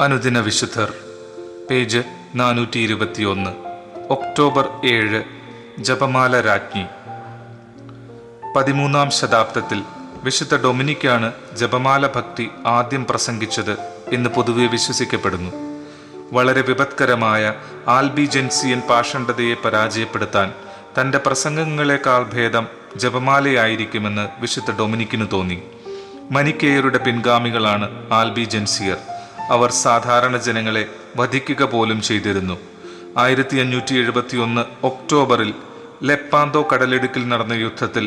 അനുദിന വിശുദ്ധർ, page 421. October 7. ജപമാല രാജ്ഞി. 13-ാം ശതാബ്ദത്തിൽ വിശുദ്ധ ഡൊമിനിക്കാണ് ജപമാല ഭക്തി ആദ്യം പ്രസംഗിച്ചത് എന്ന് പൊതുവെ വിശ്വസിക്കപ്പെടുന്നു. വളരെ വിപത്കരമായ ആൽബിജൻസിയൻ പാഷണ്ഡതയെ പരാജയപ്പെടുത്താൻ തൻ്റെ പ്രസംഗങ്ങളെക്കാൾ ഭേദം ജപമാലയായിരിക്കുമെന്ന് വിശുദ്ധ ഡൊമിനിക്കിന് തോന്നി. മനിക്കേയരുടെ പിൻഗാമികളാണ് ആൽബിജൻസിയർ. അവർ സാധാരണ ജനങ്ങളെ വധിക്കുക പോലും ചെയ്തിരുന്നു. 1571 ഒക്ടോബറിൽ ലെപ്പാന്തോ കടലിടുക്കിൽ നടന്ന യുദ്ധത്തിൽ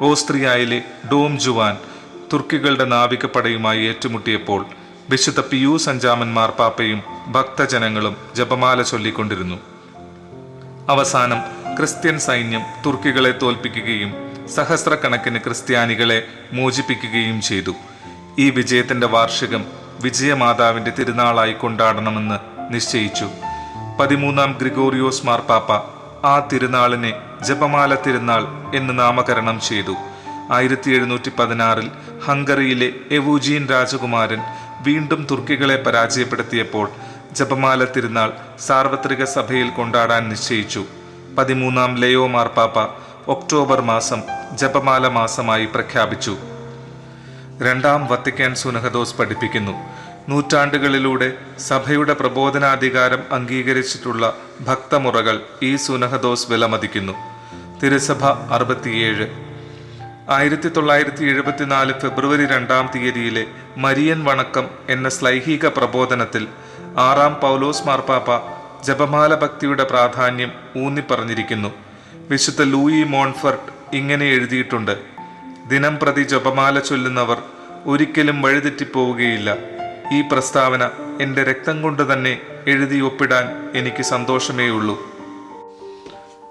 ഓസ്ട്രിയയിലെ ഡോം ജുവാൻ തുർക്കികളുടെ നാവികപ്പടയുമായി ഏറ്റുമുട്ടിയപ്പോൾ വിശുദ്ധ പിയൂസ് അഞ്ചാമൻ മാർപ്പാപ്പയും ഭക്തജനങ്ങളും ജപമാല ചൊല്ലിക്കൊണ്ടിരുന്നു. അവസാനം ക്രിസ്ത്യൻ സൈന്യം തുർക്കികളെ തോൽപ്പിക്കുകയും സഹസ്രക്കണക്കിന് ക്രിസ്ത്യാനികളെ മോചിപ്പിക്കുകയും ചെയ്തു. ഈ വിജയത്തിന്റെ വാർഷികം വിജയമാതാവിന്റെ തിരുനാളായി കൊണ്ടാടണമെന്ന് നിശ്ചയിച്ചു. 13-ാം ഗ്രിഗോറിയോസ് മാർപ്പാപ്പ ആ തിരുനാളിനെ ജപമാല തിരുനാൾ എന്ന് നാമകരണം ചെയ്തു. 1716 ഹംഗറിയിലെ എവൂജീൻ രാജകുമാരൻ വീണ്ടും തുർക്കികളെ പരാജയപ്പെടുത്തിയപ്പോൾ ജപമാല തിരുനാൾ സാർവത്രിക സഭയിൽ കൊണ്ടാടാൻ നിശ്ചയിച്ചു. 13-ാം ലയോ മാർപ്പാപ്പ ഒക്ടോബർ മാസം ജപമാല മാസമായി പ്രഖ്യാപിച്ചു. 2-ാം വത്തിക്കാൻ സുനഹദോസ് പഠിപ്പിക്കുന്നു, നൂറ്റാണ്ടുകളിലൂടെ സഭയുടെ പ്രബോധനാധികാരം അംഗീകരിച്ചിട്ടുള്ള ഭക്തമുറകൾ ഈ സുനഹദോസ് വിലമതിക്കുന്നു. തിരുസഭ 67. 1974 ഫെബ്രുവരി 2-ാം തീയതിയിലെ മരിയൻ വണക്കം എന്ന ശ്ലൈഹിക പ്രബോധനത്തിൽ 6-ാം പൗലോസ് മാർപ്പാപ്പ ജപമാല ഭക്തിയുടെ പ്രാധാന്യം ഊന്നിപ്പറഞ്ഞിരിക്കുന്നു. വിശുദ്ധ ലൂയി മോൺഫർട്ട് ഇങ്ങനെ എഴുതിയിട്ടുണ്ട്: ദിനം പ്രതി ജപമാല ചൊല്ലുന്നവർ ഒരിക്കലും വഴിതെറ്റിപ്പോവുകയില്ല. ഈ പ്രസ്താവന എൻ്റെ രക്തം കൊണ്ട് തന്നെ എഴുതി ഒപ്പിടാൻ എനിക്ക് സന്തോഷമേയുള്ളൂ.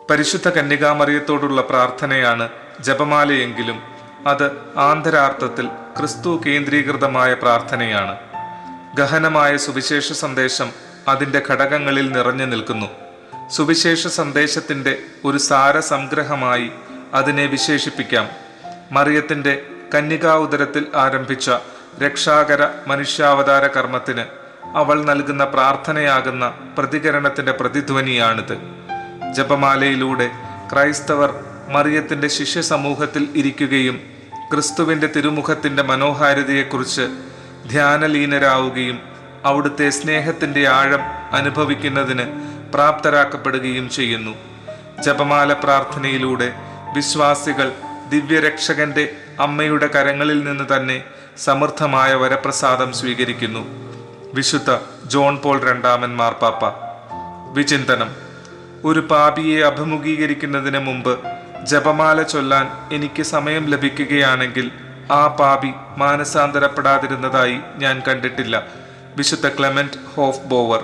പരിശുദ്ധ കന്യകാമറിയത്തോടുള്ള പ്രാർത്ഥനയാണ് ജപമാലയെങ്കിലും അത് ആന്തരാർത്ഥത്തിൽ ക്രിസ്തു കേന്ദ്രീകൃതമായ പ്രാർത്ഥനയാണ്. ഗഹനമായ സുവിശേഷ സന്ദേശം അതിൻ്റെ ഘടകങ്ങളിൽ നിറഞ്ഞു നിൽക്കുന്നു. സുവിശേഷ സന്ദേശത്തിൻ്റെ ഒരു സാരസംഗ്രഹമായി അതിനെ വിശേഷിപ്പിക്കാം. മറിയത്തിൻ്റെ കന്യകാ ഉദരത്തിൽ ആരംഭിച്ച രക്ഷാകര മനുഷ്യാവതാര കർമ്മത്തിന് അവൾ നൽകുന്ന പ്രാർത്ഥനയാകുന്ന പ്രതികരണത്തിൻ്റെ പ്രതിധ്വനിയാണിത്. ജപമാലയിലൂടെ ക്രൈസ്തവർ മറിയത്തിൻ്റെ ശിഷ്യ സമൂഹത്തിൽ ഇരിക്കുകയും ക്രിസ്തുവിൻ്റെ തിരുമുഖത്തിൻ്റെ മനോഹാരിതയെക്കുറിച്ച് ധ്യാനലീനരാവുകയും അവിടുത്തെ സ്നേഹത്തിൻ്റെ ആഴം അനുഭവിക്കുന്നതിന് പ്രാപ്തരാക്കപ്പെടുകയും ചെയ്യുന്നു. ജപമാല പ്രാർത്ഥനയിലൂടെ വിശ്വാസികൾ ദിവ്യരക്ഷകന്റെ അമ്മയുടെ കരങ്ങളിൽ നിന്ന് തന്നെ സമൃദ്ധമായ വരപ്രസാദം സ്വീകരിക്കുന്നു. വിശുദ്ധ ജോൺ പോൾ 2-ാമൻ മാർപ്പാപ്പ. വിചിന്തനം: ഒരു പാപിയെ അഭിമുഖീകരിക്കുന്നതിന് മുമ്പ് ജപമാല ചൊല്ലാൻ എനിക്ക് സമയം ലഭിക്കുകയാണെങ്കിൽ ആ പാപി മാനസാന്തരപ്പെടാതിരുന്നതായി ഞാൻ കണ്ടിട്ടില്ല. വിശുദ്ധ ക്ലെമന്റ് ഹോഫ് ബോവർ.